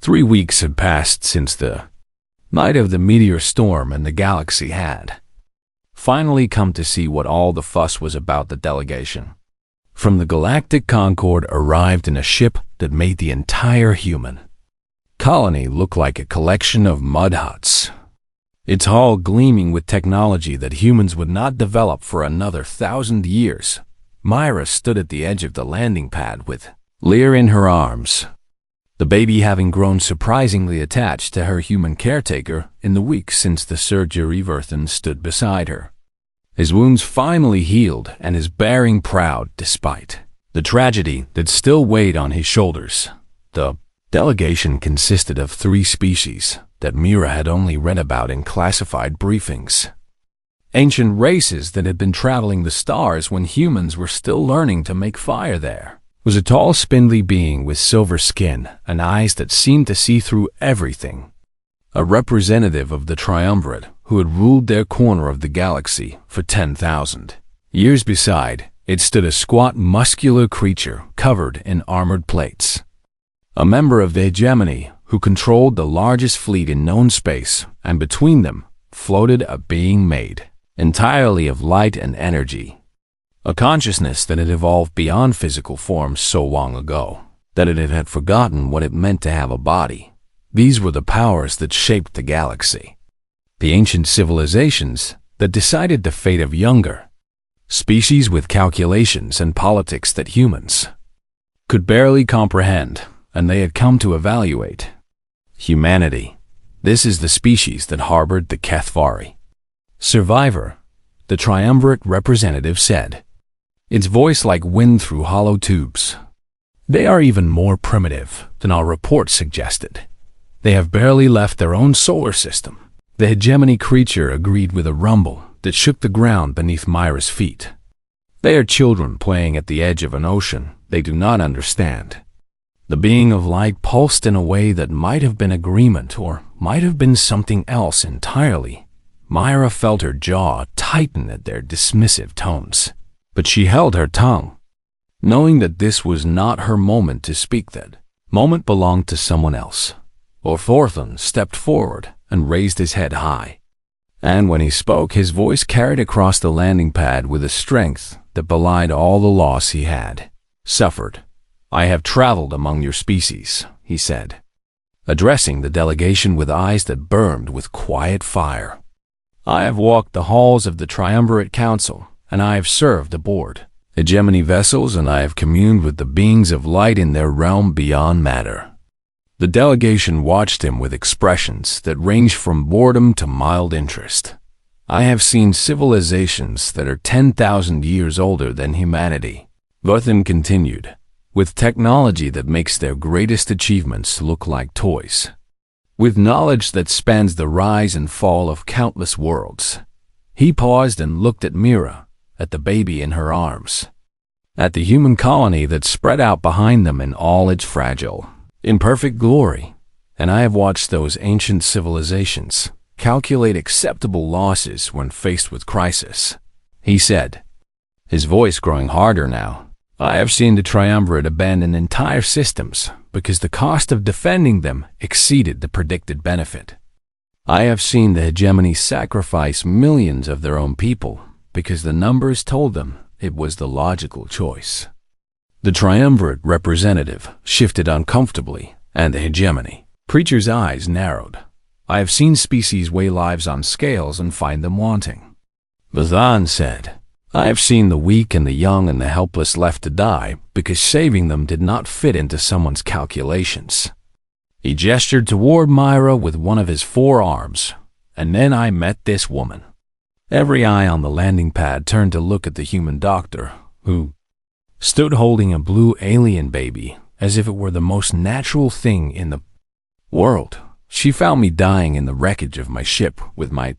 3 weeks had passed since the night of the meteor storm, and the galaxy had finally come to see what all the fuss was about. The delegation from the Galactic Concord arrived in a ship that made the entire human colony look like a collection of mud huts, its hull gleaming with technology that humans would not develop for another 1,000 years. Myra stood at the edge of the landing pad with Lear in her arms, the baby having grown surprisingly attached to her human caretaker in the weeks since the surgery. Verthan stood beside her, his wounds finally healed and his bearing proud despite the tragedy that still weighed on his shoulders. The delegation consisted of 3 species that Mira had only read about in classified briefings. Ancient races that had been traveling the stars when humans were still learning to make fire. There was a tall, spindly being with silver skin and eyes that seemed to see through everything, a representative of the triumvirate who had ruled their corner of the galaxy for 10,000 years. Beside it stood a squat, muscular creature covered in armored plates, a member of the hegemony who controlled the largest fleet in known space, and between them floated a being made entirely of light and energy, a consciousness that had evolved beyond physical forms so long ago that it had forgotten what it meant to have a body. These were the powers that shaped the galaxy, the ancient civilizations that decided the fate of younger species with calculations and politics that humans could barely comprehend, and they had come to evaluate humanity. This is the species that harbored the Kethvari survivor, the triumvirate representative said, its voice like wind through hollow tubes. They are even more primitive than our report suggested. They have barely left their own solar system. The hegemony creature agreed with a rumble that shook the ground beneath Myra's feet. They are children playing at the edge of an ocean they do not understand. The being of light pulsed in a way that might have been agreement or might have been something else entirely. Myra felt her jaw tighten at their dismissive tones, but she held her tongue, knowing that this was not her moment to speak. That moment belonged to someone else. Orthorthon stepped forward and raised his head high, and when he spoke, his voice carried across the landing pad with a strength that belied all the loss he had suffered. I have traveled among your species, he said, addressing the delegation with eyes that burned with quiet fire. I have walked the halls of the Triumvirate Council, and I have served aboard hegemony vessels, and I have communed with the beings of light in their realm beyond matter. The delegation watched him with expressions that ranged from boredom to mild interest. I have seen civilizations that are 10,000 years older than humanity, Verthan continued, with technology that makes their greatest achievements look like toys, with knowledge that spans the rise and fall of countless worlds. He paused and looked at Mira, at the baby in her arms, at the human colony that spread out behind them in all its fragile, imperfect glory. And I have watched those ancient civilizations calculate acceptable losses when faced with crisis, he said, his voice growing harder now. I have seen the Triumvirate abandon entire systems because the cost of defending them exceeded the predicted benefit. I have seen the hegemony sacrifice millions of their own people because the numbers told them it was the logical choice. The Triumvirate representative shifted uncomfortably, and the hegemony preacher's eyes narrowed. I have seen species weigh lives on scales and find them wanting, Verthan said. I have seen the weak and the young and the helpless left to die because saving them did not fit into someone's calculations. He gestured toward Myra with one of his forearms, and then I met this woman. Every eye on the landing pad turned to look at the human doctor, who stood holding a blue alien baby as if it were the most natural thing in the world. She found me dying in the wreckage of my ship with my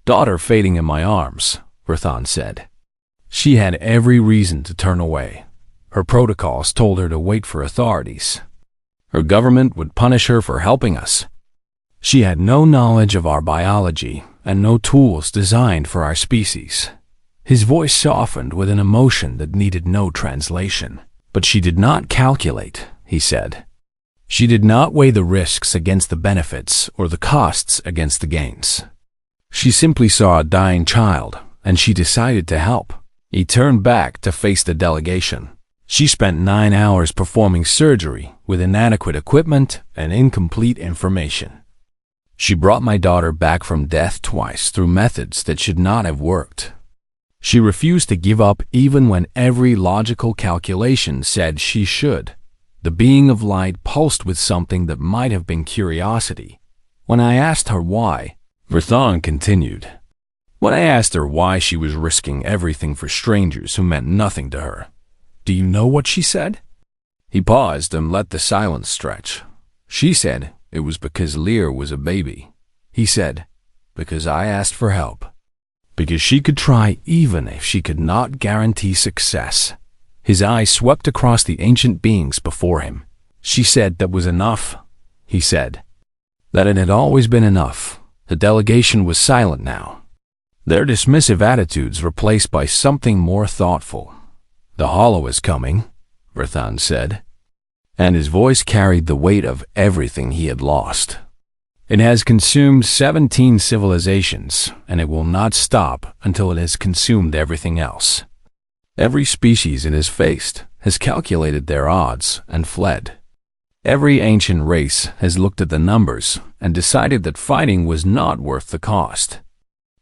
daughter fading in my arms, Verthan said. She had every reason to turn away. Her protocols told her to wait for authorities. Her government would punish her for helping us. She had no knowledge of our biology and no tools designed for our species. His voice softened with an emotion that needed no translation. But she did not calculate, he said. She did not weigh the risks against the benefits or the costs against the gains. She simply saw a dying child, and she decided to help. He turned back to face the delegation. She spent 9 hours performing surgery with inadequate equipment and incomplete information. She brought my daughter back from death twice through methods that should not have worked. She refused to give up even when every logical calculation said she should. The being of light pulsed with something that might have been curiosity. When I asked her why, Verthon continued. When I asked her why she was risking everything for strangers who meant nothing to her, do you know what she said? He paused and let the silence stretch. She said it was because Lear was a baby. He said, because I asked for help. Because she could try even if she could not guarantee success. His eyes swept across the ancient beings before him. She said that was enough. He said that it had always been enough. The delegation was silent now, their dismissive attitudes replaced by something more thoughtful. The hollow is coming, Verthon said, and his voice carried the weight of everything he had lost. It has consumed 17 civilizations, and it will not stop until it has consumed everything else. Every species it has faced has calculated their odds and fled. Every ancient race has looked at the numbers and decided that fighting was not worth the cost.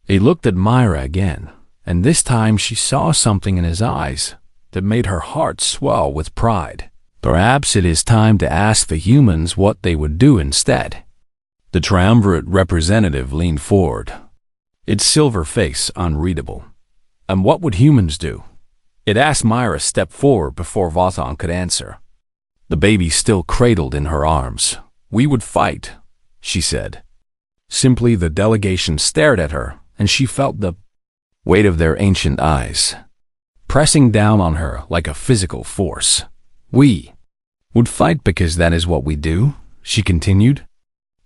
He looked at Myra again, and this time she saw something in his eyes that made her heart swell with pride. Perhaps it is time to ask the humans what they would do instead. The triumvirate representative leaned forward, its silver face unreadable. And what would humans do? It asked Myra to step forward before Verthon could answer. The baby still cradled in her arms. We would fight, she said. Simply the delegation stared at her, and she felt the weight of their ancient eyes, pressing down on her like a physical force. We would fight because that is what we do, she continued.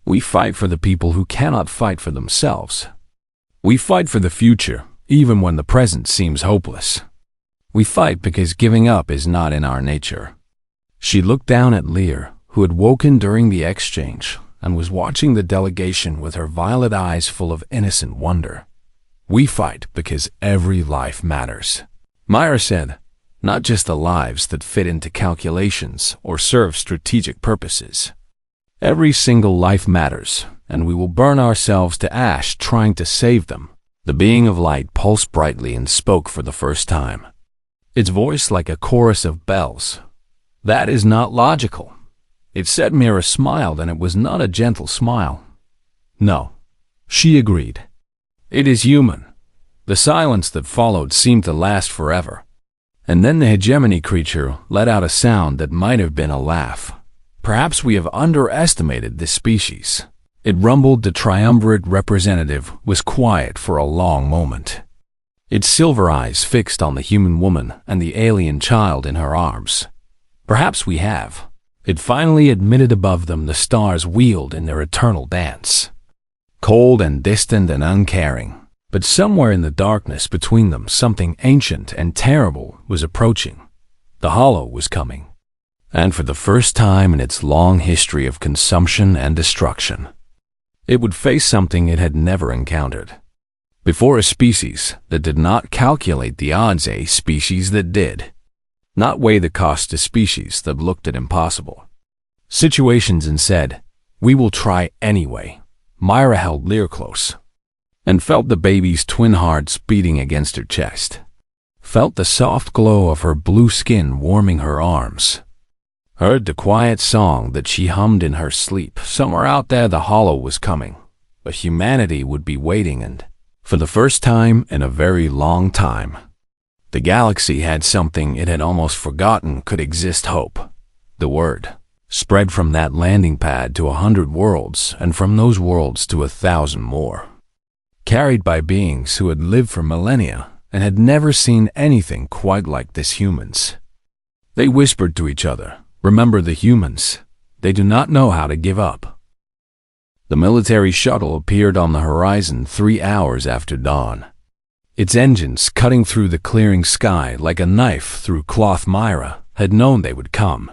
We fight for the people who cannot fight for themselves. We fight for the future, even when the present seems hopeless. We fight because giving up is not in our nature. She looked down at Lear, who had woken during the exchange, and was watching the delegation with her violet eyes full of innocent wonder. We fight because every life matters. Myra said, not just the lives that fit into calculations or serve strategic purposes. Every single life matters, and we will burn ourselves to ash trying to save them. The being of light pulsed brightly and spoke for the first time, its voice like a chorus of bells. That is not logical. It said. Myra smiled, and it was not a gentle smile. No, she agreed. It is human. The silence that followed seemed to last forever. And then the hegemony creature let out a sound that might have been a laugh. Perhaps we have underestimated this species. It rumbled. The triumvirate representative was quiet for a long moment, its silver eyes fixed on the human woman and the alien child in her arms. Perhaps we have. It finally admitted. Above them the stars wheeled in their eternal dance, cold and distant and uncaring. But somewhere in the darkness between them something ancient and terrible was approaching. The hollow was coming. And for the first time in its long history of consumption and destruction, it would face something it had never encountered. Before a species that did not calculate the odds, a species that did not weigh the cost, to species that looked at impossible situations and said, we will try anyway. Myra held Lear close and felt the baby's twin hearts beating against her chest, felt the soft glow of her blue skin warming her arms, heard the quiet song that she hummed in her sleep. Somewhere out there the hollow was coming, but humanity would be waiting, and for the first time in a very long time, the galaxy had something it had almost forgotten could exist: hope. The word spread from that landing pad to 100 worlds, and from those worlds to 1,000 more, carried by beings who had lived for millennia and had never seen anything quite like this. Humans. They whispered to each other, remember the humans. They do not know how to give up. The military shuttle appeared on the horizon 3 hours after dawn, its engines cutting through the clearing sky like a knife through cloth. Myra had known they would come.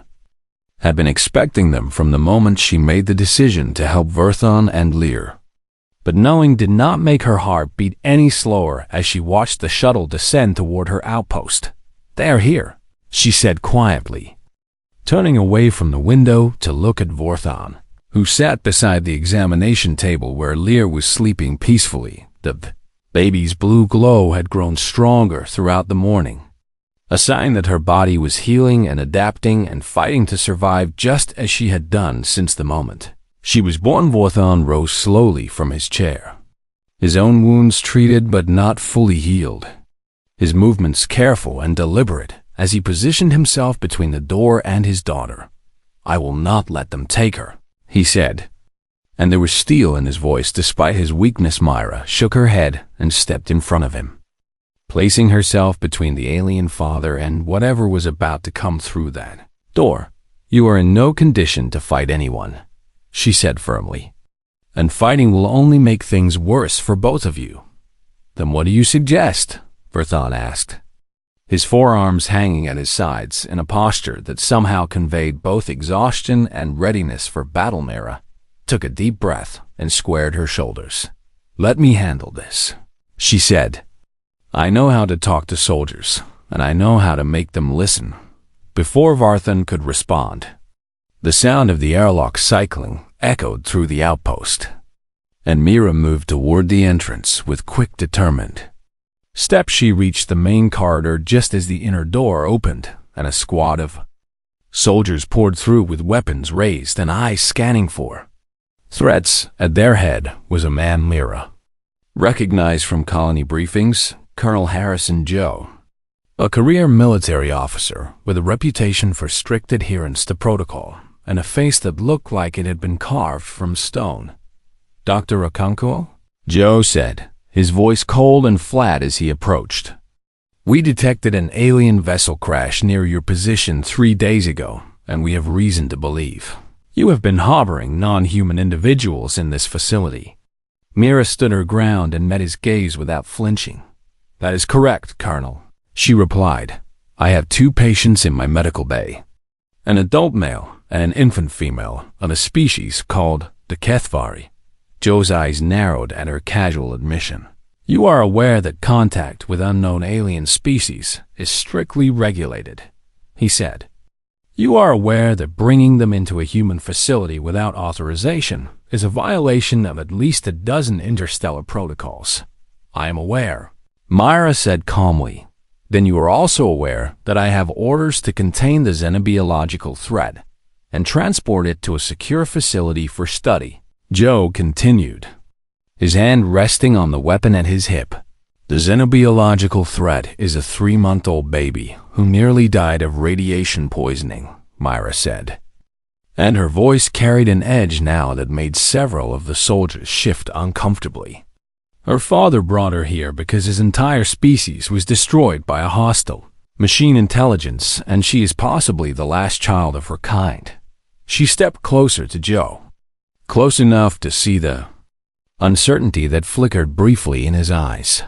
had been expecting them from the moment she made the decision to help Verthon and Lear. But knowing did not make her heart beat any slower as she watched the shuttle descend toward her outpost. "They are here," she said quietly, turning away from the window to look at Verthon, who sat beside the examination table where Lear was sleeping peacefully. The baby's blue glow had grown stronger throughout the morning, a sign that her body was healing and adapting and fighting to survive just as she had done since the moment she was born. Verthon rose slowly from his chair, his own wounds treated but not fully healed, his movements careful and deliberate as he positioned himself between the door and his daughter. "I will not let them take her," he said, and there was steel in his voice despite his weakness. Myra shook her head and stepped in front of him, placing herself between the alien father and whatever was about to come through that door. "You are in no condition to fight anyone," she said firmly, "and fighting will only make things worse for both of you." "Then what do you suggest?" Verthon asked, his forearms hanging at his sides in a posture that somehow conveyed both exhaustion and readiness for battle. Myra took a deep breath and squared her shoulders. "Let me handle this," she said. "I know how to talk to soldiers, and I know how to make them listen." Before Verthon could respond, the sound of the airlock cycling echoed through the outpost, and Myra moved toward the entrance with quick, determined steps. She reached the main corridor just as the inner door opened, and a squad of soldiers poured through with weapons raised and eyes scanning for threats. At their head was a man Myra recognized from colony briefings, Colonel Harrison Joe, a career military officer with a reputation for strict adherence to protocol and a face that looked like it had been carved from stone. "Dr. Okonkwo?" Joe said, his voice cold and flat as he approached. "We detected an alien vessel crash near your position 3 days ago, and we have reason to believe you have been harboring non-human individuals in this facility." Myra stood her ground and met his gaze without flinching. "That is correct, Colonel," she replied. "I have 2 patients in my medical bay, an adult male and an infant female of a species called the Kethvari." Joe's eyes narrowed at her casual admission. "You are aware that contact with unknown alien species is strictly regulated," he said. "You are aware that bringing them into a human facility without authorization is a violation of at least a dozen interstellar protocols." "I am aware," Myra said calmly. "Then you are also aware that I have orders to contain the xenobiological threat and transport it to a secure facility for study," Joe continued, his hand resting on the weapon at his hip. "The xenobiological threat is a 3-month-old baby who nearly died of radiation poisoning," Myra said, and her voice carried an edge now that made several of the soldiers shift uncomfortably. "Her father brought her here because his entire species was destroyed by a hostile machine intelligence, and she is possibly the last child of her kind." She stepped closer to Joe, close enough to see the uncertainty that flickered briefly in his eyes.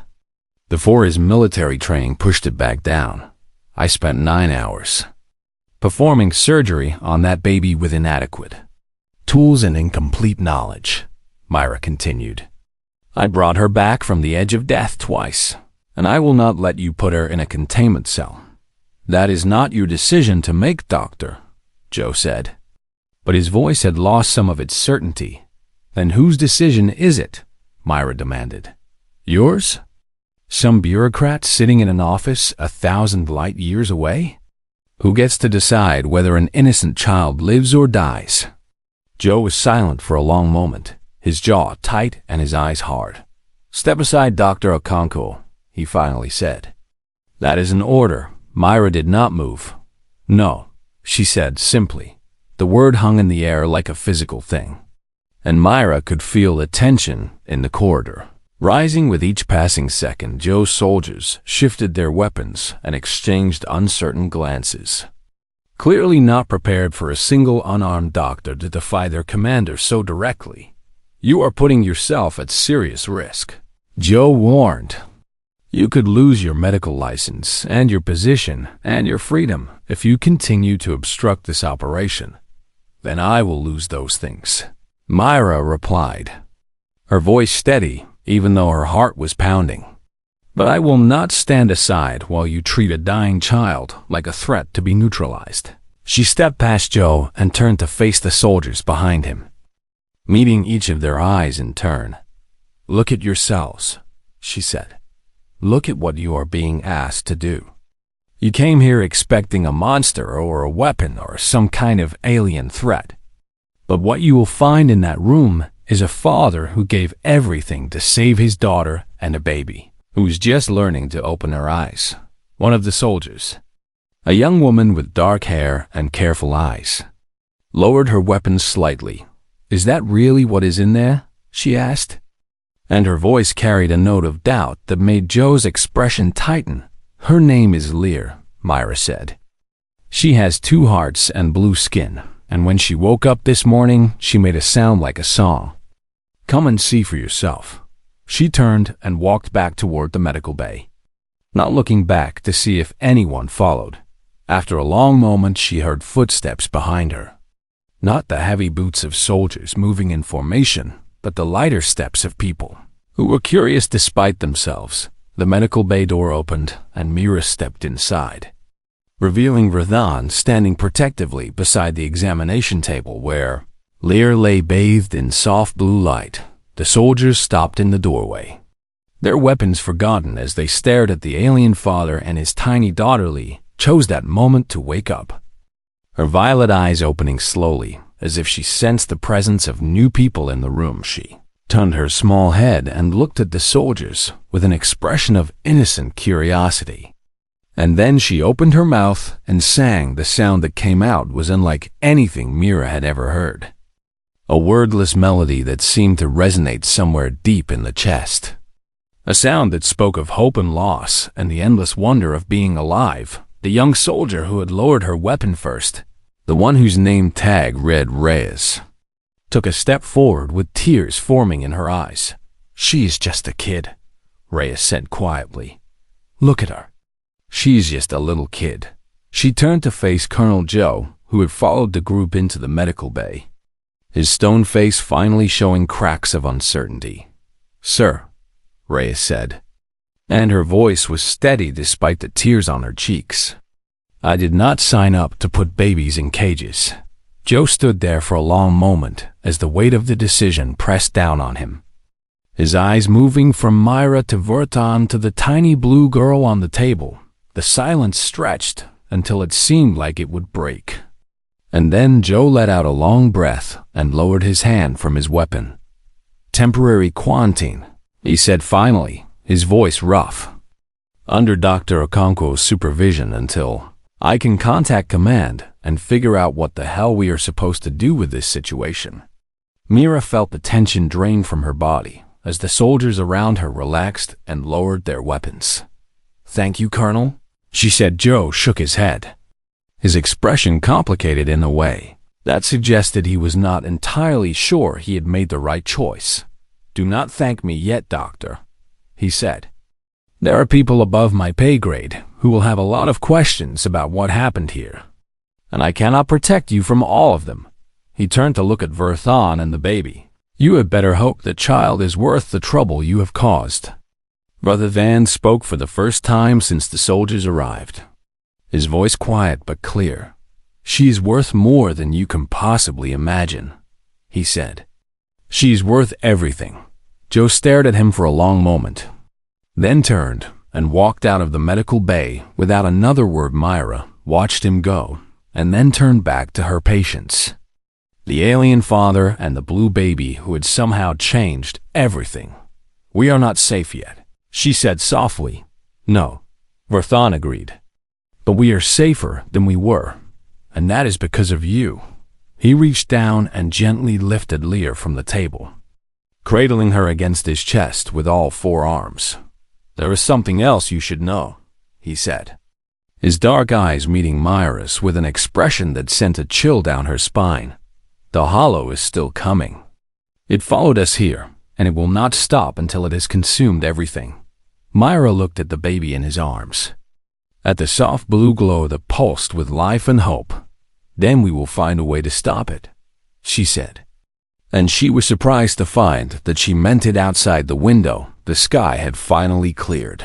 Before his military training pushed it back down, I spent 9 hours performing surgery on that baby with inadequate tools and incomplete knowledge, Myra continued. "I brought her back from the edge of death twice, and I will not let you put her in a containment cell." "That is not your decision to make, Doctor," Joe said. But his voice had lost some of its certainty. "Then whose decision is it?" Myra demanded. "Yours? Some bureaucrat sitting in an office 1,000 light years away? Who gets to decide whether an innocent child lives or dies?" Joe was silent for a long moment, his jaw tight and his eyes hard. "Step aside, Dr. Okonkwo," he finally said. "That is an order." Myra did not move. "No," she said simply. The word hung in the air like a physical thing, and Myra could feel the tension in the corridor rising with each passing second. Joe's soldiers shifted their weapons and exchanged uncertain glances, clearly not prepared for a single unarmed doctor to defy their commander so directly. "You are putting yourself at serious risk," Joe warned. You could lose your medical license and your position and your freedom if you continue to obstruct this operation. Then I will lose those things," Myra replied, her voice steady even though her heart was pounding. "But I will not stand aside while you treat a dying child like a threat to be neutralized." She stepped past Joe and turned to face the soldiers behind him, meeting each of their eyes in turn. "Look at yourselves," she said. "Look at what you are being asked to do. You came here expecting a monster or a weapon or some kind of alien threat. But what you will find in that room is a father who gave everything to save his daughter and a baby, who's just learning to open her eyes." One of the soldiers, a young woman with dark hair and careful eyes, lowered her weapon slightly. "Is that really what is in there?" she asked. And her voice carried a note of doubt that made Joe's expression tighten. "Her name is Lear," Myra said. "She has 2 hearts and blue skin, and when she woke up this morning, she made a sound like a song. Come and see for yourself." She turned and walked back toward the medical bay, not looking back to see if anyone followed. After a long moment, she heard footsteps behind her. Not the heavy boots of soldiers moving in formation, but the lighter steps of people who were curious despite themselves. The medical bay door opened, and Mira stepped inside, revealing Verthan standing protectively beside the examination table where Lear lay bathed in soft blue light. The soldiers stopped in the doorway, their weapons forgotten as they stared at the alien father, and his tiny daughter Lee chose that moment to wake up, her violet eyes opening slowly, as if she sensed the presence of new people in the room. She turned her small head and looked at the soldiers with an expression of innocent curiosity. And then she opened her mouth and sang. The sound that came out was unlike anything Mira had ever heard. A wordless melody that seemed to resonate somewhere deep in the chest. A sound that spoke of hope and loss and the endless wonder of being alive. The young soldier who had lowered her weapon first, the one whose name tag read Reyes, took a step forward with tears forming in her eyes. "She's just a kid," Reyes said quietly. "Look at her. She's just a little kid." She turned to face Colonel Joe, who had followed the group into the medical bay, his stone face finally showing cracks of uncertainty. "Sir," Reyes said, and her voice was steady despite the tears on her cheeks, "I did not sign up to put babies in cages." Joe stood there for a long moment as the weight of the decision pressed down on him, his eyes moving from Myra to Verthan to the tiny blue girl on the table. The silence stretched until it seemed like it would break. And then Joe let out a long breath and lowered his hand from his weapon. "Temporary quarantine," he said finally, his voice rough. "Under Dr. Okonkwo's supervision until I can contact command and figure out what the hell we are supposed to do with this situation." Mira felt the tension drain from her body as the soldiers around her relaxed and lowered their weapons. "Thank you, Colonel," she said. Joe shook his head, his expression complicated in a way that suggested he was not entirely sure he had made the right choice. "Do not thank me yet, Doctor," he said. "There are people above my pay grade who will have a lot of questions about what happened here, and I cannot protect you from all of them." He turned to look at Verthan and the baby. "You had better hope the child is worth the trouble you have caused." Verthan spoke for the first time since the soldiers arrived, his voice quiet but clear. "She's worth more than you can possibly imagine," he said. "She's worth everything." Joe stared at him for a long moment, then turned and walked out of the medical bay without another word. Myra watched him go and then turned back to her patients, the alien father and the blue baby who had somehow changed everything. "We are not safe yet," she said softly. "No," Verthan agreed, "but we are safer than we were, and that is because of you." He reached down and gently lifted Lear from the table, cradling her against his chest with all 4 arms. "There is something else you should know," he said, his dark eyes meeting Myra's with an expression that sent a chill down her spine. "The hollow is still coming. It followed us here, and it will not stop until it has consumed everything. Myra looked at the baby in his arms, at the soft blue glow that pulsed with life and hope. "Then we will find a way to stop it," she said. And she was surprised to find that she meant it. Outside the window, the sky had finally cleared,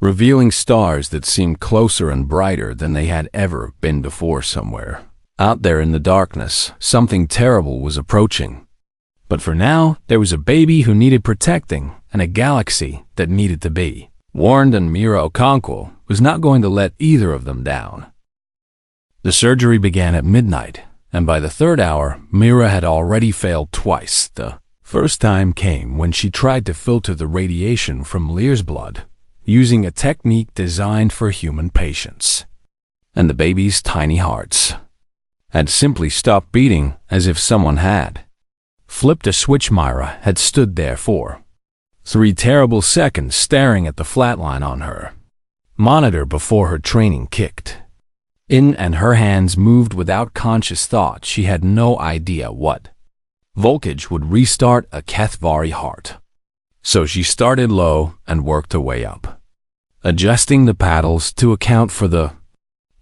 revealing stars that seemed closer and brighter than they had ever been before. Somewhere out there in the darkness, something terrible was approaching. But for now, there was a baby who needed protecting and a galaxy that needed to be warned, and Mira Okonkwo was not going to let either of them down. The surgery began at midnight, and by the third hour, Mira had already failed twice. The first time came when she tried to filter the radiation from Lear's blood, using a technique designed for human patients. And the baby's tiny hearts had simply stopped beating, as if someone had flipped a switch. Myra had stood there for 3 terrible seconds, staring at the flatline on her monitor before her training kicked in and her hands moved without conscious thought. She had no idea what voltage would restart a HFY heart. So she started low and worked her way up, adjusting the paddles to account for the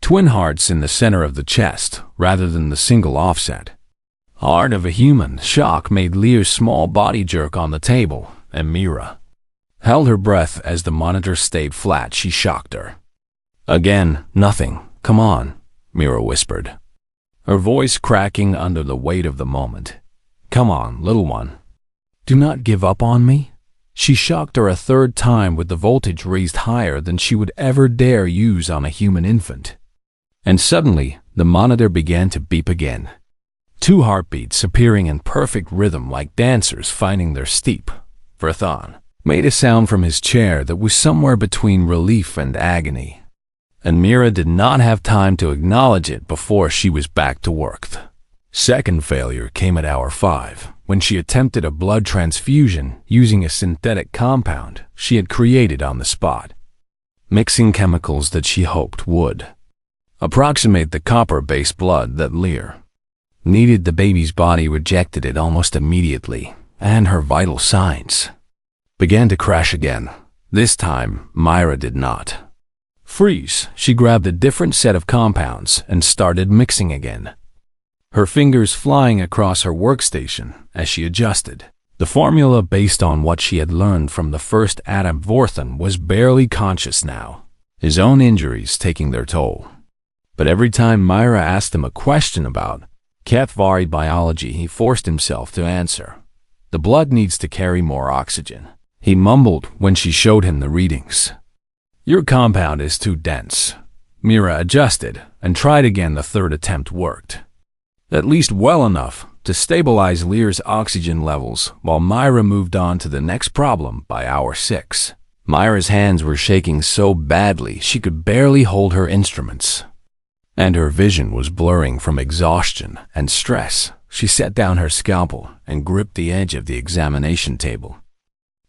twin hearts in the center of the chest rather than the single offset heart of a human. Shock made Lear's small body jerk on the table, and Mira held her breath as the monitor stayed flat. She shocked her again. "Nothing. Come on," Mira whispered, her voice cracking under the weight of the moment. "Come on, little one. Do not give up on me." She shocked her a third time with the voltage raised higher than she would ever dare use on a human infant. And suddenly, the monitor began to beep again. 2 heartbeats appearing in perfect rhythm like dancers finding their steep. Verthon made a sound from his chair that was somewhere between relief and agony, and Mira did not have time to acknowledge it before she was back to work. The second failure came at hour 5, when she attempted a blood transfusion using a synthetic compound she had created on the spot, mixing chemicals that she hoped would approximate the copper-based blood that Lear needed. The baby's body rejected it almost immediately, and her vital signs began to crash again. This time, Myra did not freeze. She grabbed a different set of compounds and started mixing again, her fingers flying across her workstation as she adjusted. The formula based on what she had learned from the first Adam Vorthan was barely conscious now, his own injuries taking their toll. But every time Myra asked him a question about HFY biology, he forced himself to answer. "The blood needs to carry more oxygen," he mumbled when she showed him the readings. "Your compound is too dense." Mira adjusted and tried again. The third attempt worked, at least well enough to stabilize Lear's oxygen levels, while Myra moved on to the next problem. By hour 6, Myra's hands were shaking so badly she could barely hold her instruments, and her vision was blurring from exhaustion and stress. She set down her scalpel and gripped the edge of the examination table,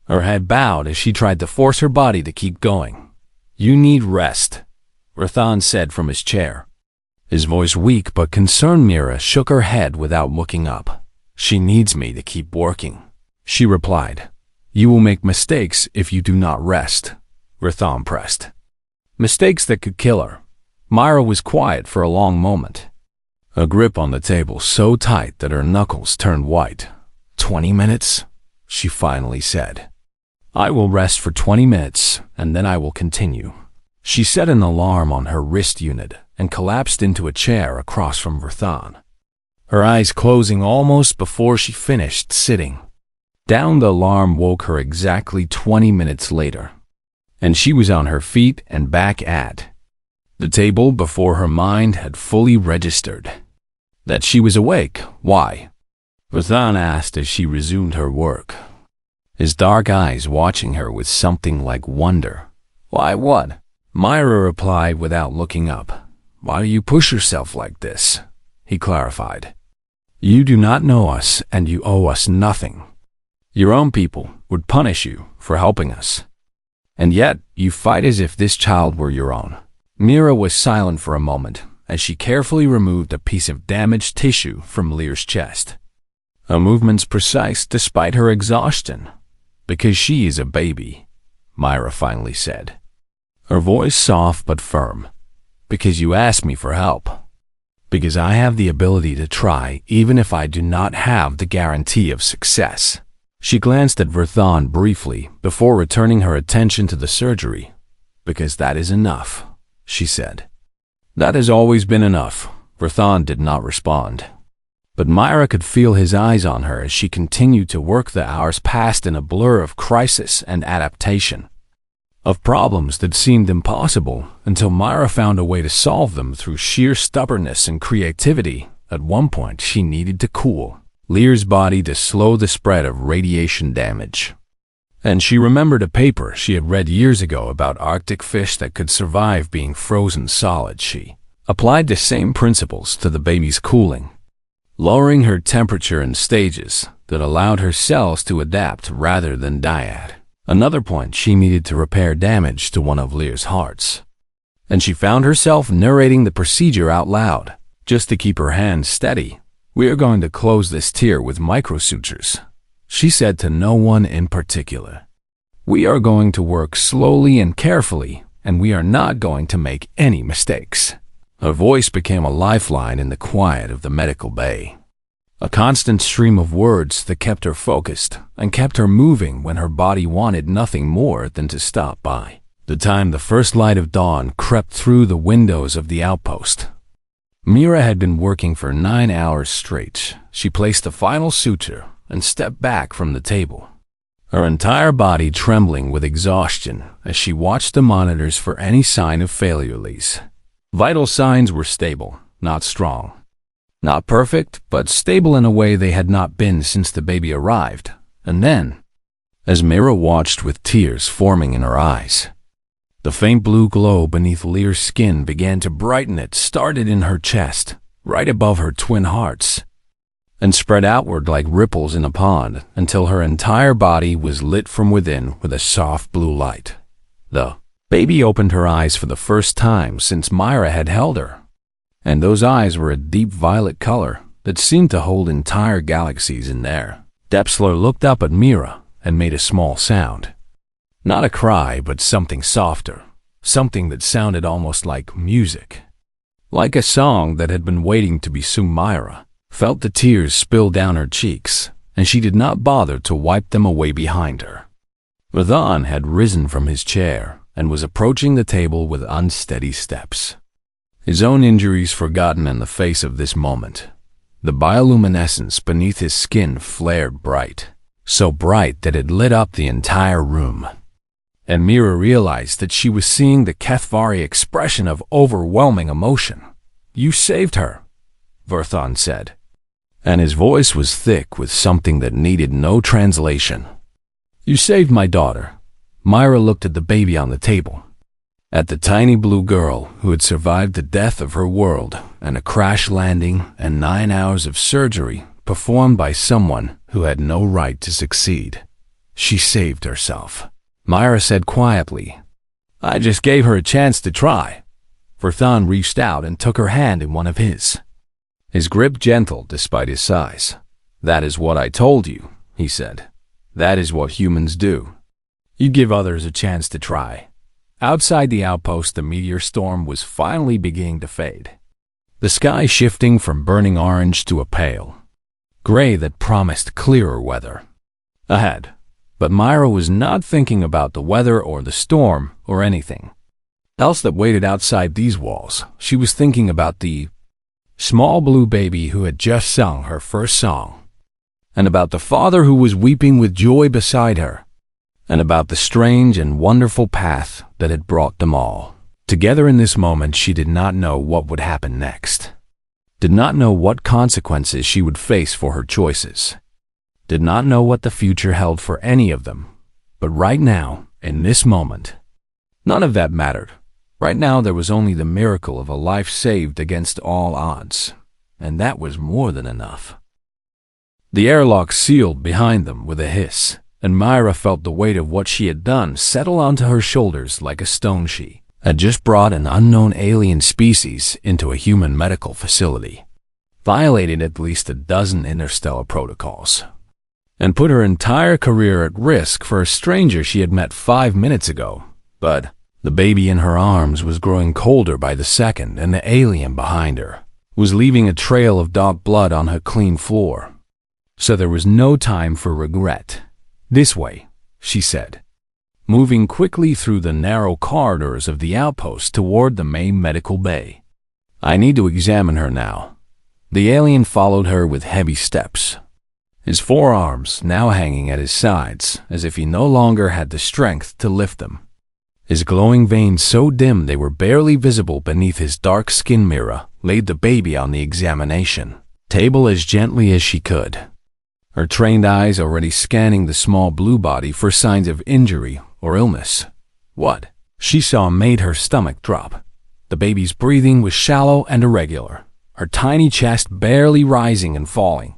her head bowed as she tried to force her body to keep going. "You need rest," Rathan said from his chair, his voice weak but concerned. Mira shook her head without looking up. "She needs me to keep working," she replied. "You will make mistakes if you do not rest," Rathan pressed. "Mistakes that could kill her." Myra was quiet for a long moment, a grip on the table so tight that her knuckles turned white. 20 minutes, she finally said. "I will rest for 20 minutes, and then I will continue." She set an alarm on her wrist unit and collapsed into a chair across from Verthan, her eyes closing almost before she finished sitting down. The alarm woke her exactly 20 minutes later, and she was on her feet and back at the table before her mind had fully registered that she was awake. "Why?" Verthan asked as she resumed her work, his dark eyes watching her with something like wonder. "Why what?" Myra replied without looking up. "Why do you push yourself like this?" he clarified. "You do not know us, and you owe us nothing. Your own people would punish you for helping us, and yet you fight as if this child were your own." Mira was silent for a moment as she carefully removed a piece of damaged tissue from Lear's chest, her movements precise despite her exhaustion. "Because she is a baby," Myra finally said, her voice soft but firm. Because you asked me for help. Because I have the ability to try even if I do not have the guarantee of success. She glanced at Verthon briefly before returning her attention to the surgery. Because that is enough, she said. That has always been enough. Verthon did not respond. But Myra could feel his eyes on her as she continued to work. The hours passed in a blur of crisis and adaptation. Of problems that seemed impossible until Myra found a way to solve them through sheer stubbornness and creativity. At one point, she needed to cool Lear's body to slow the spread of radiation damage. And she remembered a paper she had read years ago about Arctic fish that could survive being frozen solid. She applied the same principles to the baby's cooling, lowering her temperature in stages that allowed her cells to adapt rather than die at. Another point, she needed to repair damage to one of Lear's hearts. And she found herself narrating the procedure out loud, just to keep her hands steady. We are going to close this tear with microsutures, she said to no one in particular. We are going to work slowly and carefully, and we are not going to make any mistakes. Her voice became a lifeline in the quiet of the medical bay. A constant stream of words that kept her focused and kept her moving when her body wanted nothing more than to stop by. The time the first light of dawn crept through the windows of the outpost. Myra had been working for 9 hours straight. She placed the final suture and stepped back from the table, her entire body trembling with exhaustion as she watched the monitors for any sign of failure. Lee's vital signs were stable, not strong. Not perfect, but stable in a way they had not been since the baby arrived. And then, as Myra watched with tears forming in her eyes, the faint blue glow beneath Lear's skin began to brighten. It started in her chest, right above her twin hearts, and spread outward like ripples in a pond until her entire body was lit from within with a soft blue light. The baby opened her eyes for the first time since Myra had held her. And those eyes were a deep violet color that seemed to hold entire galaxies in there. Depsler looked up at Myra and made a small sound. Not a cry, but something softer, something that sounded almost like music. Like a song that had been waiting to be sung. Myra felt the tears spill down her cheeks, and she did not bother to wipe them away behind her. Verthon had risen from his chair and was approaching the table with unsteady steps. His own injuries forgotten in the face of this moment. The bioluminescence beneath his skin flared bright, so bright that it lit up the entire room. And Myra realized that she was seeing the Kethvari expression of overwhelming emotion. You saved her, Verthon said, and his voice was thick with something that needed no translation. You saved my daughter. Myra looked at the baby on the table, at the tiny blue girl who had survived the death of her world and a crash landing and 9 hours of surgery performed by someone who had no right to succeed. She saved herself, Myra said quietly. I just gave her a chance to try. Verthon reached out and took her hand in one of his grip gentle despite his size. That is what I told you, he said. That is what humans do. You give others a chance to try. Outside the outpost, the meteor storm was finally beginning to fade, the sky shifting from burning orange to a pale gray that promised clearer weather ahead. But Myra was not thinking about the weather or the storm or anything else that waited outside these walls. She was thinking about the small blue baby who had just sung her first song, and about the father who was weeping with joy beside her, and about the strange and wonderful path that had brought them all together in this moment. She did not know what would happen next, did not know what consequences she would face for her choices, did not know what the future held for any of them. But right now, in this moment, none of that mattered. Right now there was only the miracle of a life saved against all odds, and that was more than enough. The airlock sealed behind them with a hiss, and Myra felt the weight of what she had done settle onto her shoulders like a stone. She had just brought an unknown alien species into a human medical facility, violated at least a dozen interstellar protocols, and put her entire career at risk for a stranger she had met 5 minutes ago. But the baby in her arms was growing colder by the second, and the alien behind her was leaving a trail of dog blood on her clean floor. So there was no time for regret. "This way," she said, moving quickly through the narrow corridors of the outpost toward the main medical bay. "I need to examine her now." The alien followed her with heavy steps, his forearms now hanging at his sides as if he no longer had the strength to lift them. His glowing veins so dim they were barely visible beneath his dark skin mirror laid the baby on the examination table as gently as she could, her trained eyes already scanning the small blue body for signs of injury or illness. What she saw made her stomach drop. The baby's breathing was shallow and irregular, her tiny chest barely rising and falling,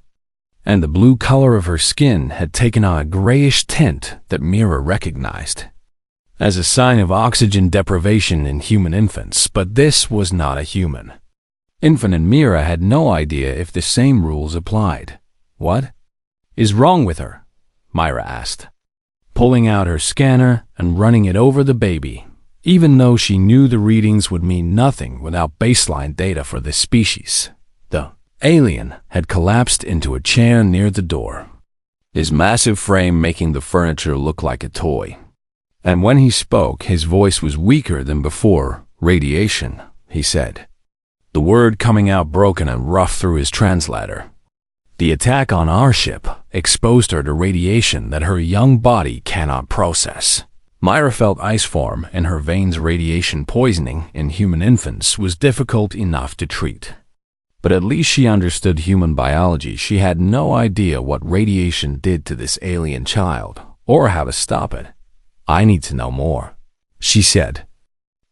and the blue color of her skin had taken on a grayish tint that Mira recognized as a sign of oxygen deprivation in human infants, but this was not a human. Infant and Mira had no idea if the same rules applied. "What is wrong with her?" Myra asked, pulling out her scanner and running it over the baby, even though she knew the readings would mean nothing without baseline data for this species. The alien had collapsed into a chair near the door, his massive frame making the furniture look like a toy. And when he spoke, his voice was weaker than before. "Radiation," he said, the word coming out broken and rough through his translator. "The attack on our ship exposed her to radiation that her young body cannot process." Myra felt ice form in her veins. Radiation poisoning in human infants was difficult enough to treat, but at least she understood human biology. She had no idea what radiation did to this alien child or how to stop it. "I need to know more," she said,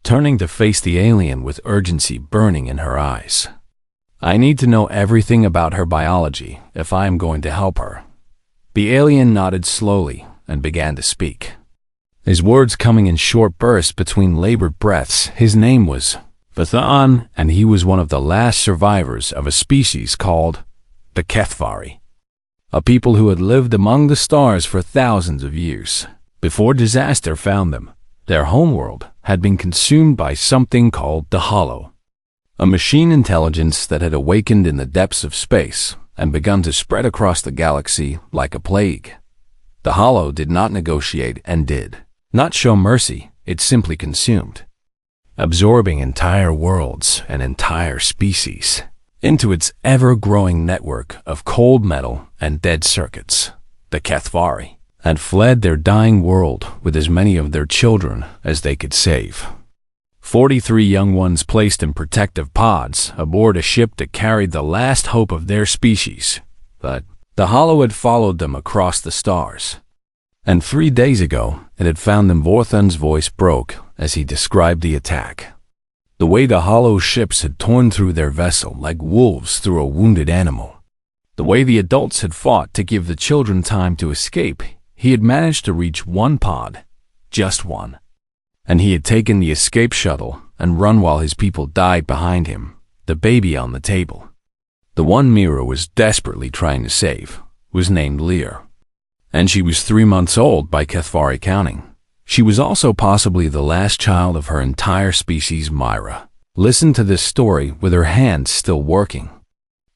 turning to face the alien with urgency burning in her eyes. "I need to know everything about her biology if I am going to help her." The alien nodded slowly and began to speak, his words coming in short bursts between labored breaths. His name was Vathan, and he was one of the last survivors of a species called the Kethvari, a people who had lived among the stars for thousands of years. Before disaster found them, their homeworld had been consumed by something called the Hollow, a machine intelligence that had awakened in the depths of space and begun to spread across the galaxy like a plague. The Hollow did not negotiate and did not show mercy. It simply consumed, absorbing entire worlds and entire species into its ever-growing network of cold metal and dead circuits. The Kethvari had fled their dying world with as many of their children as they could save. 43 young ones placed in protective pods aboard a ship that carried the last hope of their species. But the Hollow had followed them across the stars, and 3 days ago it had found them. Vorthan's voice broke as he described the attack. The way the Hollow ships had torn through their vessel like wolves through a wounded animal. The way the adults had fought to give the children time to escape. He had managed to reach one pod, just one, and he had taken the escape shuttle and run while his people died behind him, the baby on the table. The one Mira was desperately trying to save was named Lear, and she was 3 months old by Kethvari counting. She was also possibly the last child of her entire species. Myra listened to this story with her hands still working,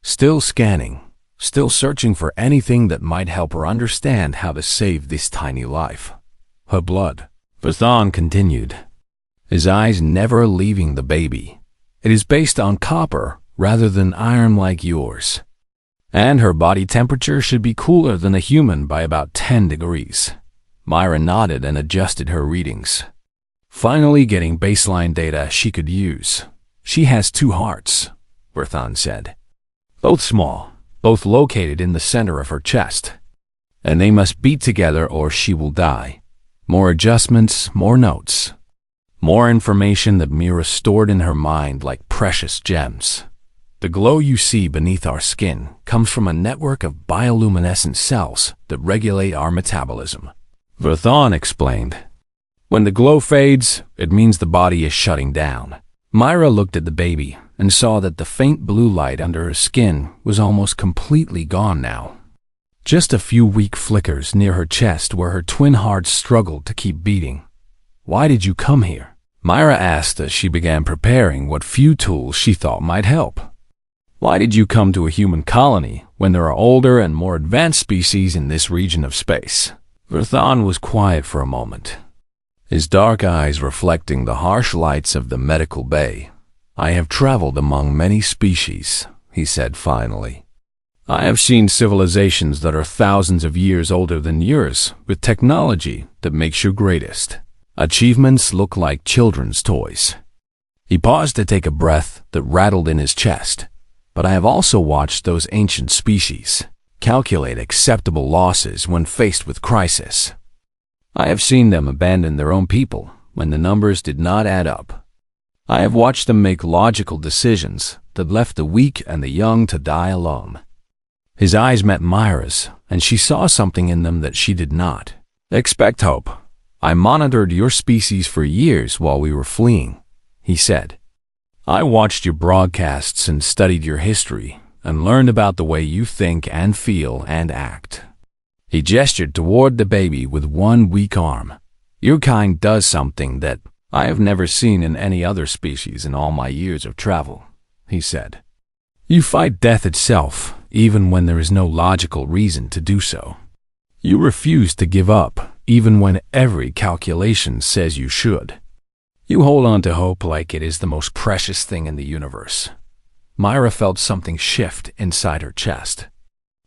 still scanning, still searching for anything that might help her understand how to save this tiny life. Her blood, Vathan continued, his eyes never leaving the baby. "It is based on copper rather than iron like yours, and her body temperature should be cooler than a human by about 10 degrees. Myra nodded and adjusted her readings, finally getting baseline data she could use. "She has 2 hearts, Vathan said, both small, both located in the center of her chest, and they must beat together or she will die." More adjustments, more notes, more information that Mira stored in her mind like precious gems. "The glow you see beneath our skin comes from a network of bioluminescent cells that regulate our metabolism," Vathan explained. "When the glow fades, it means the body is shutting down." Myra looked at the baby and saw that the faint blue light under her skin was almost completely gone now. Just a few weak flickers near her chest where her twin hearts struggled to keep beating. "Why did you come here?" Myra asked as she began preparing what few tools she thought might help. "Why did you come to a human colony when there are older and more advanced species in this region of space?" Verthon was quiet for a moment, his dark eyes reflecting the harsh lights of the medical bay. "I have traveled among many species," he said finally. "I have seen civilizations that are thousands of years older than yours, with technology that makes your greatest achievements look like children's toys." He paused to take a breath that rattled in his chest. "But I have also watched those ancient species calculate acceptable losses when faced with crisis. I have seen them abandon their own people when the numbers did not add up. I have watched them make logical decisions that left the weak and the young to die alone." His eyes met Myra's, and she saw something in them that she did not expect. "Hope, I monitored your species for years while we were fleeing," he said. "I watched your broadcasts and studied your history and learned about the way you think and feel and act." He gestured toward the baby with one weak arm. "Your kind does something that I have never seen in any other species in all my years of travel," he said. "You fight death itself, even when there is no logical reason to do so. You refuse to give up, even when every calculation says you should. You hold on to hope like it is the most precious thing in the universe." Myra felt something shift inside her chest.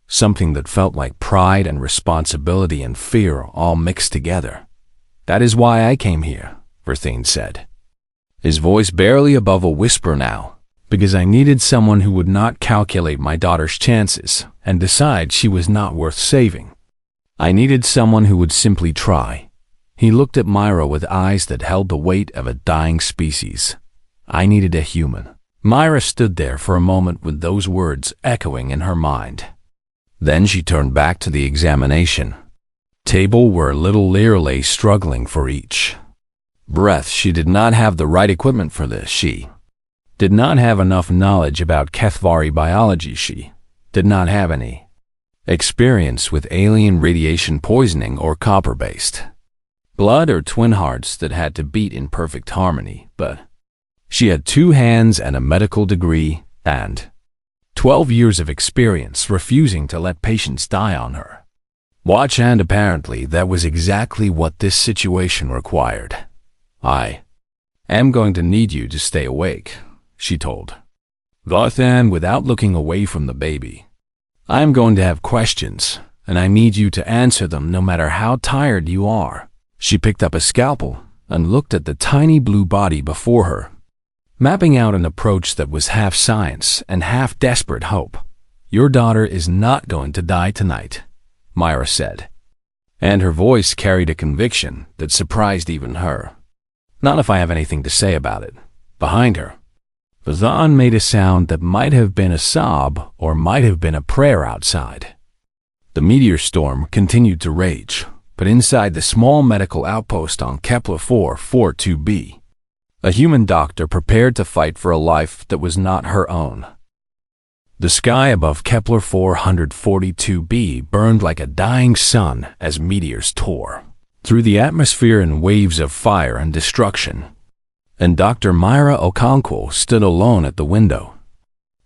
Something that felt like pride and responsibility and fear all mixed together. "That is why I came here," Verthane said, his voice barely above a whisper now. "Because I needed someone who would not calculate my daughter's chances and decide she was not worth saving. I needed someone who would simply try." He looked at Myra with eyes that held the weight of a dying species. "I needed a human." Myra stood there for a moment with those words echoing in her mind. Then she turned back to the examination table where little Lear lay struggling for each breath. She did not have the right equipment for this. She did not have enough knowledge about Kethvari biology. She did not have any experience with alien radiation poisoning or copper-based blood or twin hearts that had to beat in perfect harmony, but she had 2 hands and a medical degree and 12 years of experience refusing to let patients die on her watch, and apparently that was exactly what this situation required. "I am going to need you to stay awake," she told Verthane without looking away from the baby. "I am going to have questions, and I need you to answer them no matter how tired you are." She picked up a scalpel and looked at the tiny blue body before her, mapping out an approach that was half science and half desperate hope. "Your daughter is not going to die tonight," Myra said, and her voice carried a conviction that surprised even her. "Not if I have anything to say about it." Behind her, Verthane made a sound that might have been a sob or might have been a prayer outside. The meteor storm continued to rage, but inside the small medical outpost on Kepler 442b, a human doctor prepared to fight for a life that was not her own. The sky above Kepler 442b burned like a dying sun as meteors tore through the atmosphere in waves of fire and destruction. And Dr. Myra Okonkwo stood alone at the window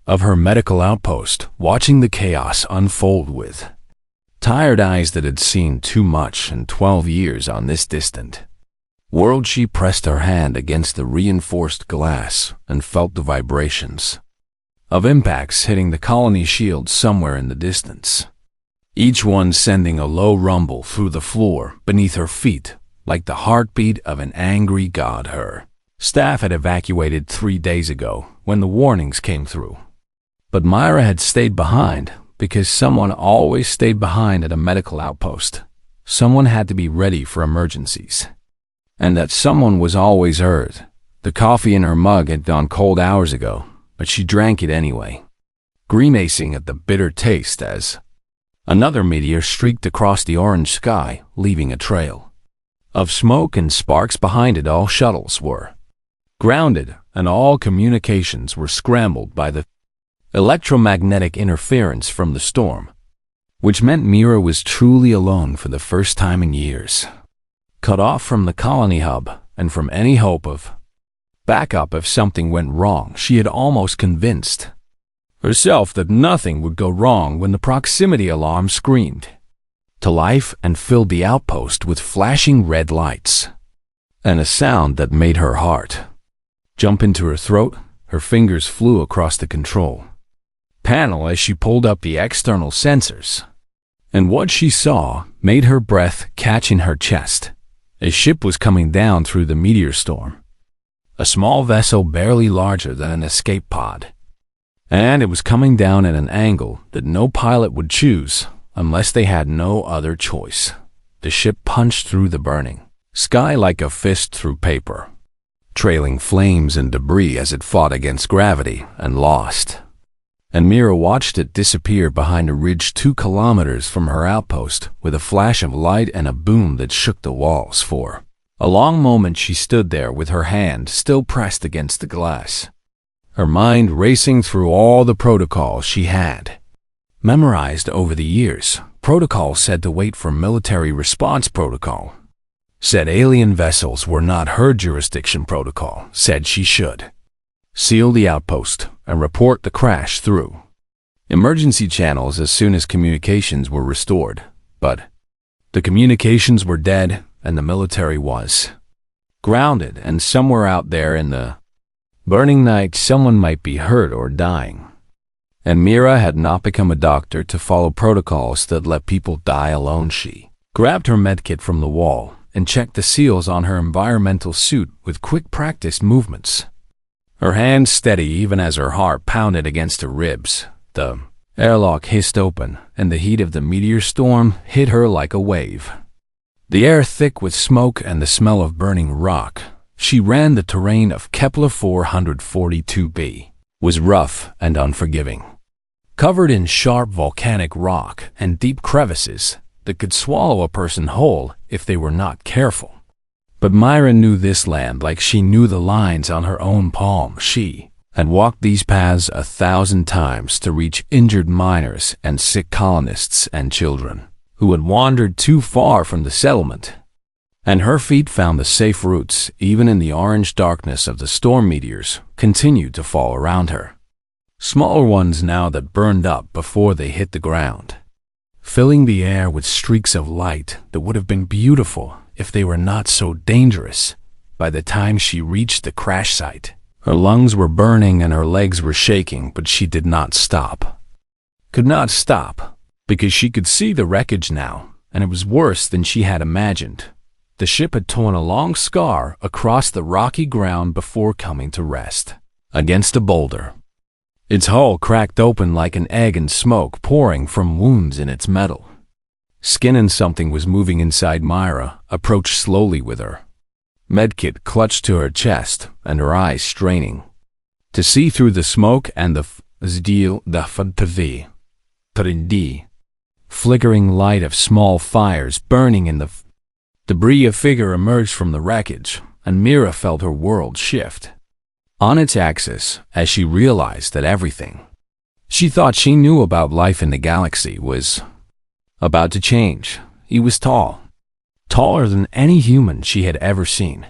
of her medical outpost, watching the chaos unfold with tired eyes that had seen too much in 12 years on this distant world. She pressed her hand against the reinforced glass and felt the vibrations of impacts hitting the colony shield somewhere in the distance, each one sending a low rumble through the floor beneath her feet like the heartbeat of an angry god. Her staff had evacuated 3 days ago when the warnings came through, but Myra had stayed behind because someone always stayed behind at a medical outpost. Someone had to be ready for emergencies, and that someone was always hers. The coffee in her mug had gone cold hours ago, but she drank it anyway, grimacing at the bitter taste as another meteor streaked across the orange sky, leaving a trail of smoke and sparks behind it. All shuttles were grounded, and all communications were scrambled by the electromagnetic interference from the storm. which meant Mira was truly alone for the first time in years. Cut off from the colony hub and from any hope of backup if something went wrong, she had almost convinced herself that nothing would go wrong when the proximity alarm screamed to life and filled the outpost with flashing red lights, and a sound that made her heart jump into her throat. Her fingers flew across the control panel as she pulled up the external sensors, and what she saw made her breath catch in her chest. A ship was coming down through the meteor storm, a small vessel barely larger than an escape pod, and it was coming down at an angle that no pilot would choose unless they had no other choice. The ship punched through the burning sky like a fist through paper, trailing flames and debris as it fought against gravity and lost. And Mira watched it disappear behind a ridge 2 kilometers from her outpost with a flash of light and a boom that shook the walls. For a long moment she stood there with her hand still pressed against the glass, her mind racing through all the protocols she had memorized over the years. Protocol said to wait for military response. Protocol said alien vessels were not her jurisdiction. Protocol said she should seal the outpost and report the crash through emergency channels as soon as communications were restored. But the communications were dead, and the military was grounded, and somewhere out there in the burning night someone might be hurt or dying. And Mira had not become a doctor to follow protocols that let people die alone. She grabbed her medkit from the wall and checked the seals on her environmental suit with quick practice movements, her hands steady even as her heart pounded against her ribs. The airlock hissed open, and the heat of the meteor storm hit her like a wave. The air thick with smoke and the smell of burning rock. She ran the terrain of Kepler 442b. Was rough and unforgiving, covered in sharp volcanic rock and deep crevices that could swallow a person whole if they were not careful. But Myra knew this land like she knew the lines on her own palm. She had walked these paths 1,000 times to reach injured miners and sick colonists and children who had wandered too far from the settlement, and her feet found the safe routes even in the orange darkness of the storm. Meteors continued to fall around her, smaller ones now that burned up before they hit the ground, filling the air with streaks of light that would have been beautiful if they were not so dangerous. By the time she reached the crash site, her lungs were burning and her legs were shaking, but she did not stop. Could not stop, because she could see the wreckage now, and it was worse than she had imagined. The ship had torn a long scar across the rocky ground before coming to rest against a boulder. Its hull cracked open like an egg, and smoke pouring from wounds in its metal. Skin and something was moving inside. Myra approached slowly with her medkit clutched to her chest and her eyes straining to see through the smoke and the flickering light of small fires burning in the debris. A figure emerged from the wreckage, and Mira felt her world shift on its axis as she realized that everything she thought she knew about life in the galaxy was about to change. He was tall, taller than any human she had ever seen,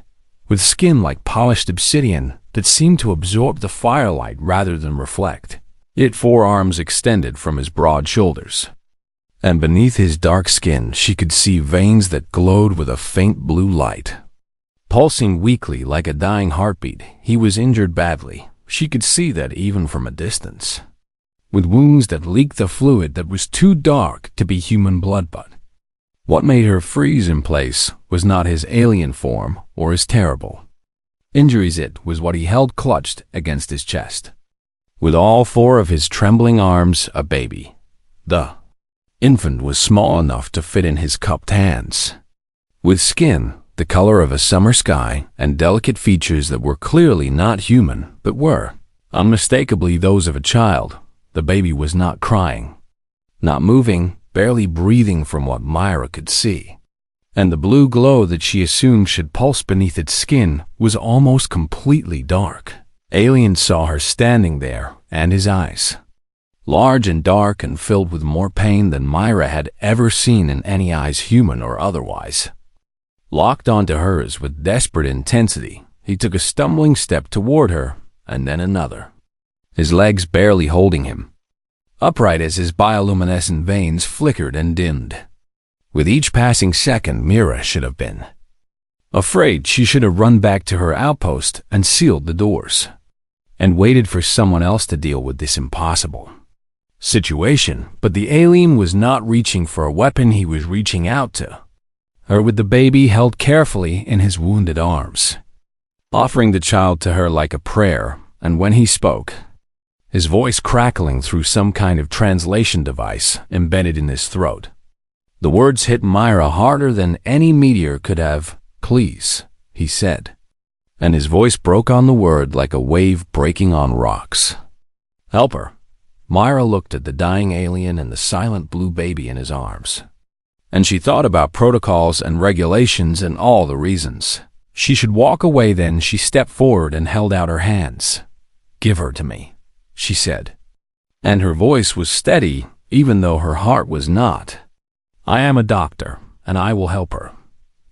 with skin like polished obsidian that seemed to absorb the firelight rather than reflect it. 4 arms extended from his broad shoulders, and beneath his dark skin she could see veins that glowed with a faint blue light, pulsing weakly like a dying heartbeat. He was injured badly. She could see that even from a distance, with wounds that leaked the fluid that was too dark to be human blood. But what made her freeze in place was not his alien form or his terrible injuries. It was what he held clutched against his chest, with all 4 of his trembling arms, a baby. The infant was small enough to fit in his cupped hands, with skin the color of a summer sky and delicate features that were clearly not human but were unmistakably those of a child. The baby was not crying, not moving, barely breathing from what Myra could see, and the blue glow that she assumed should pulse beneath its skin was almost completely dark. Alien saw her standing there, and his eyes, large and dark and filled with more pain than Myra had ever seen in any eyes, human or otherwise. Locked onto hers with desperate intensity, he took a stumbling step toward her, and then another, his legs barely holding him, upright as his bioluminescent veins flickered and dimmed. With each passing second, Myra should have been afraid. She should have run back to her outpost and sealed the doors, and waited for someone else to deal with this impossible situation. But the alien was not reaching for a weapon, he was reaching out to her with the baby held carefully in his wounded arms, offering the child to her like a prayer. And when he spoke, his voice crackling through some kind of translation device embedded in his throat, the words hit Myra harder than any meteor could have. "Please," he said, and his voice broke on the word like a wave breaking on rocks. "Help her." Myra looked at the dying alien and the silent blue baby in his arms, and she thought about protocols and regulations and all the reasons she should walk away. Then she stepped forward and held out her hands. "Give her to me," she said, and her voice was steady even though her heart was not. "I am a doctor, and I will help her."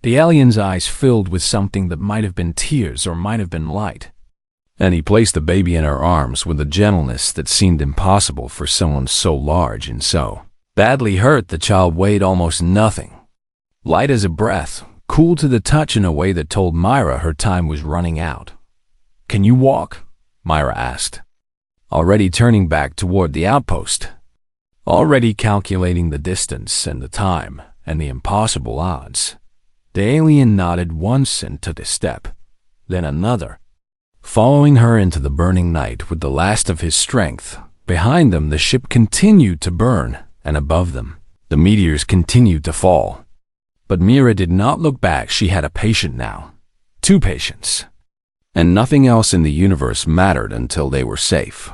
The alien's eyes filled with something that might have been tears or might have been light, and he placed the baby in her arms with a gentleness that seemed impossible for someone so large and so badly hurt. The child weighed almost nothing, light as a breath, cool to the touch in a way that told Myra her time was running out. "Can you walk?" Myra asked, already turning back toward the outpost, already calculating the distance and the time and the impossible odds. The alien nodded once and took a step, then another, following her into the burning night with the last of his strength. Behind them, the ship continued to burn, and above them, the meteors continued to fall. But Myra did not look back. She had a patient now, 2 patients, and nothing else in the universe mattered until they were safe.